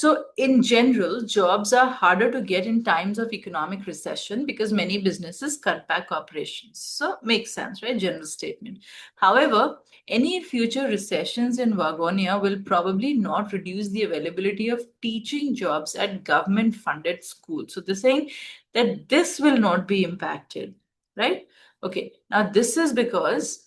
So, in general, jobs are harder to get in times of economic recession because many businesses cut back operations. So, makes sense, right? General statement. However, any future recessions in Wagonia will probably not reduce the availability of teaching jobs at government funded schools. So, they're saying that this will not be impacted, right? Okay, now this is because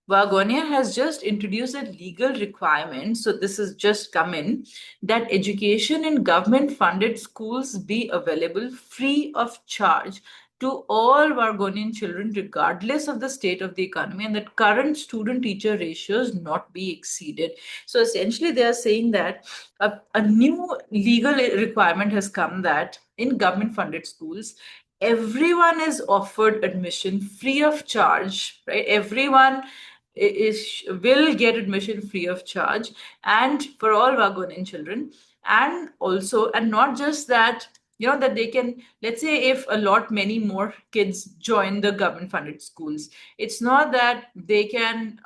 Wagonia has just introduced a legal requirement. So, this has just come in that education in government funded schools be available free of charge to all Vargonian children, regardless of the state of the economy, and that current student teacher ratios not be exceeded. So essentially, they are saying that a new legal requirement has come that in government funded schools, everyone is offered admission free of charge, right? Everyone will get admission free of charge, and for all Wagonian children. And also, and not just that, that they can, let's say if a lot many more kids join the government funded schools, it's not that they can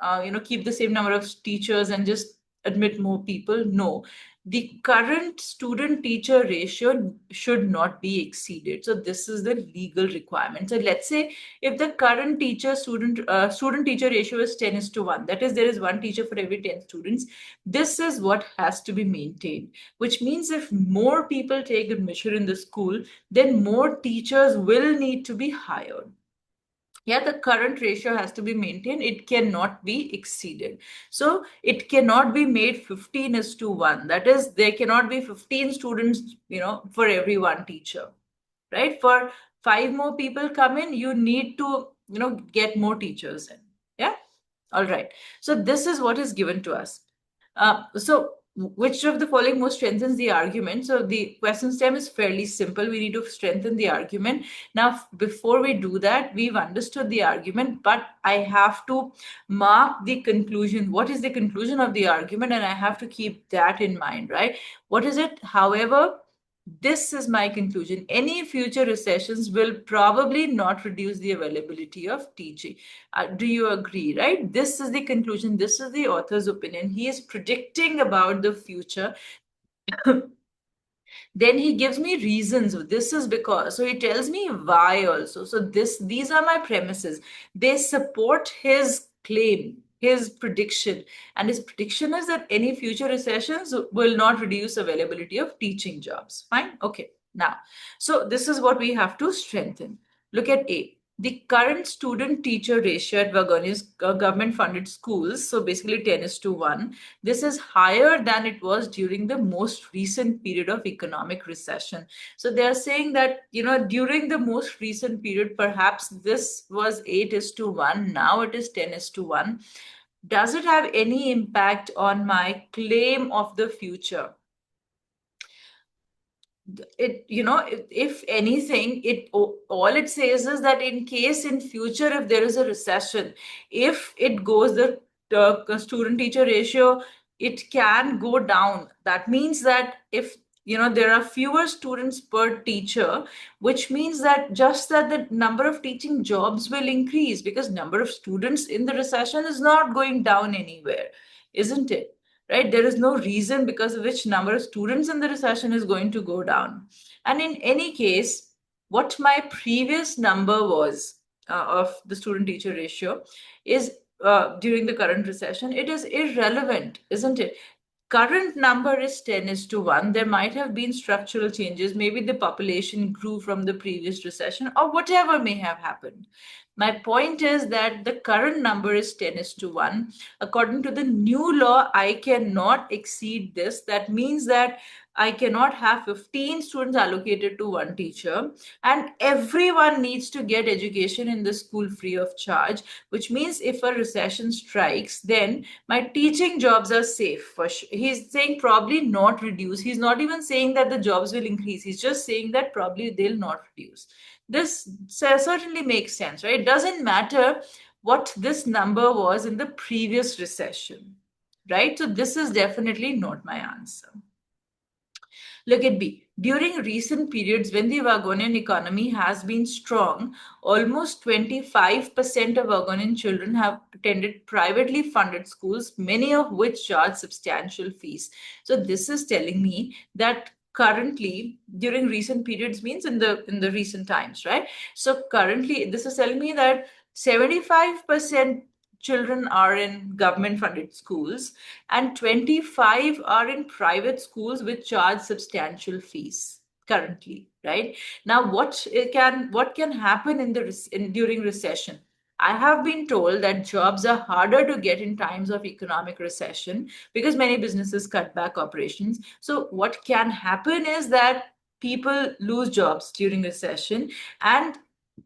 keep the same number of teachers and just admit more people. No, the current student teacher ratio should not be exceeded. So this is the legal requirement. So let's say if the current teacher student teacher ratio is 10:1, that is, there is one teacher for every 10 students, this is what has to be maintained, which means if more people take admission in the school, then more teachers will need to be hired. Yeah, the current ratio has to be maintained. It cannot be exceeded. So it cannot be made 15:1. That is, there cannot be 15 students, for every one teacher, right? For 5 more people come in, you need to, get more teachers in. Yeah. All right. So this is what is given to us. So which of the following most strengthens the argument? So the question stem is fairly simple. We need to strengthen the argument. Now, before we do that, we've understood the argument, but I have to mark the conclusion. What is the conclusion of the argument? And I have to keep that in mind, right? What is it? However, this is my conclusion. Any future recessions will probably not reduce the availability of teaching. Do you agree, right? This is the conclusion. This is the author's opinion. He is predicting about the future. Then he gives me reasons. This is because. So he tells me why also. So these are my premises. They support his claim, his prediction. And his prediction is that any future recessions will not reduce availability of teaching jobs. Fine. Okay. Now, so this is what we have to strengthen. Look at A. The current student teacher ratio at Wagoni's government funded schools, so basically 10:1, this is higher than it was during the most recent period of economic recession. So they are saying that, during the most recent period, perhaps this was 8:1, now it is 10:1. Does it have any impact on my claim of the future? If anything, all it says is that in case in future, if there is a recession, if it goes the student teacher ratio, it can go down. That means that if there are fewer students per teacher, which means that just that the number of teaching jobs will increase, because number of students in the recession is not going down anywhere, isn't it? Right? There is no reason because of which number of students in the recession is going to go down. And in any case, what my previous number was of the student teacher ratio is during the current recession, it is irrelevant, isn't it? Current number is 10:1. There might have been structural changes. Maybe the population grew from the previous recession or whatever may have happened. My point is that the current number is 10:1. According to the new law, I cannot exceed this. That means that I cannot have 15 students allocated to one teacher, and everyone needs to get education in the school free of charge, which means if a recession strikes, then my teaching jobs are safe. He's saying probably not reduce. He's not even saying that the jobs will increase. He's just saying that probably they'll not reduce. This certainly makes sense, right? It doesn't matter what this number was in the previous recession, right? So this is definitely not my answer. Look at B. During recent periods when the Wagonian economy has been strong, almost 25% of Wagonian children have attended privately funded schools, many of which charge substantial fees. So this is telling me that currently during recent periods means in the recent times, right? So currently this is telling me that 75% children are in government funded schools and 25 are in private schools which charge substantial fees currently, right? Now what can happen during recession? I have been told that jobs are harder to get in times of economic recession because many businesses cut back operations. So, what can happen is that people lose jobs during recession, and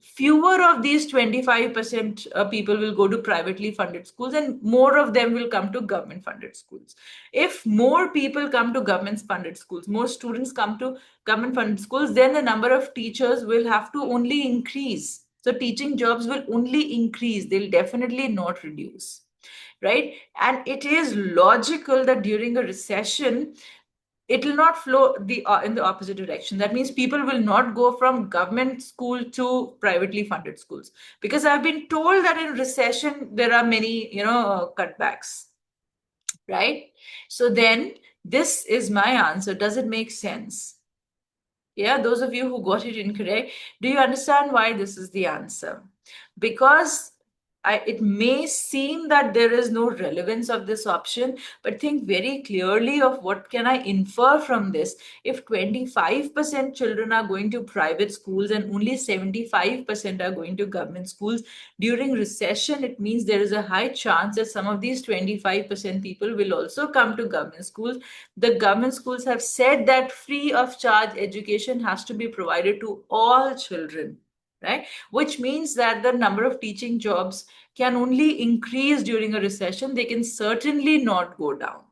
fewer of these 25% people will go to privately funded schools, and more of them will come to government funded schools. If more people come to government funded schools, more students come to government funded schools, then the number of teachers will have to only increase. So teaching jobs will only increase, they'll definitely not reduce, right? And it is logical that during a recession, it will not flow in the opposite direction. That means people will not go from government school to privately funded schools, because I've been told that in recession there are many cutbacks, right? So then this is my answer. Does it make sense? Yeah, those of you who got it incorrect, do you understand why this is the answer? Because it may seem that there is no relevance of this option, but think very clearly of what can I infer from this. If 25% children are going to private schools and only 75% are going to government schools during recession, it means there is a high chance that some of these 25% people will also come to government schools. The government schools have said that free of charge education has to be provided to all children, right? Which means that the number of teaching jobs can only increase during a recession. They can certainly not go down.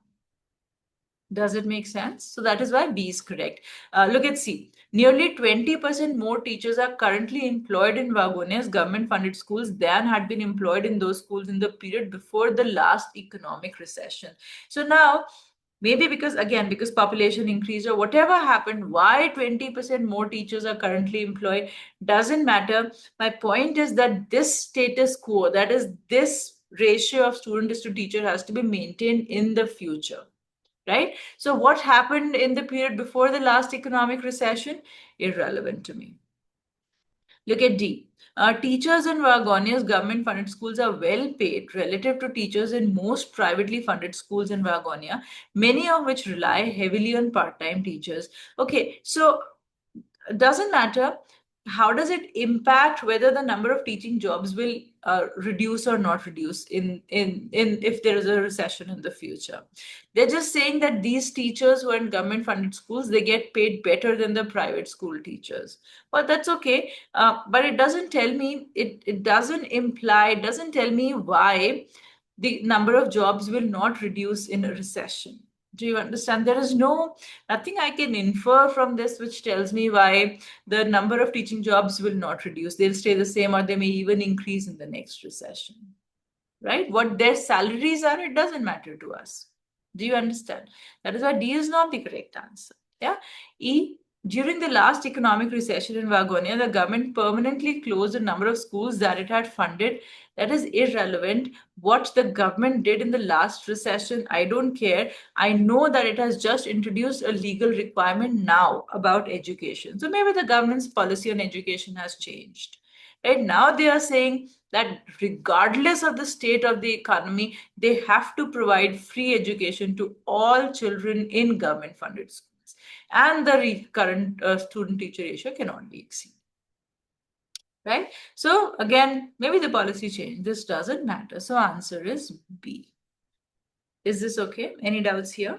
Does it make sense? So that is why B is correct. Look at C. Nearly 20% more teachers are currently employed in Wagonia's government funded schools than had been employed in those schools in the period before the last economic recession. So now, maybe because population increased or whatever happened, why 20% more teachers are currently employed doesn't matter. My point is that this status quo, that is, this ratio of student to teacher, has to be maintained in the future, right? So what happened in the period before the last economic recession? Irrelevant to me. Look at D. Teachers in Wagonia's government funded schools are well paid relative to teachers in most privately funded schools in Wagonia, many of which rely heavily on part time teachers. Okay, so it doesn't matter. How does it impact whether the number of teaching jobs will reduce or not reduce in if there is a recession in the future? They're just saying that these teachers who are in government funded schools, they get paid better than the private school teachers. Well, that's okay. But it doesn't tell me, it doesn't imply, it doesn't tell me why the number of jobs will not reduce in a recession. Do you understand? There is nothing I can infer from this which tells me why the number of teaching jobs will not reduce. They'll stay the same, or they may even increase in the next recession, right? What their salaries are, it doesn't matter to us. Do you understand? That is why D is not the correct answer. Yeah. E. During the last economic recession in Wagonia, the government permanently closed a number of schools that it had funded. That is irrelevant. What the government did in the last recession, I don't care. I know that it has just introduced a legal requirement now about education. So maybe the government's policy on education has changed. Right now, they are saying that regardless of the state of the economy, they have to provide free education to all children in government funded schools. And the current student teacher ratio cannot be exceeded. Right? So again, maybe the policy changed. This doesn't matter. So answer is B. Is this okay? Any doubts here?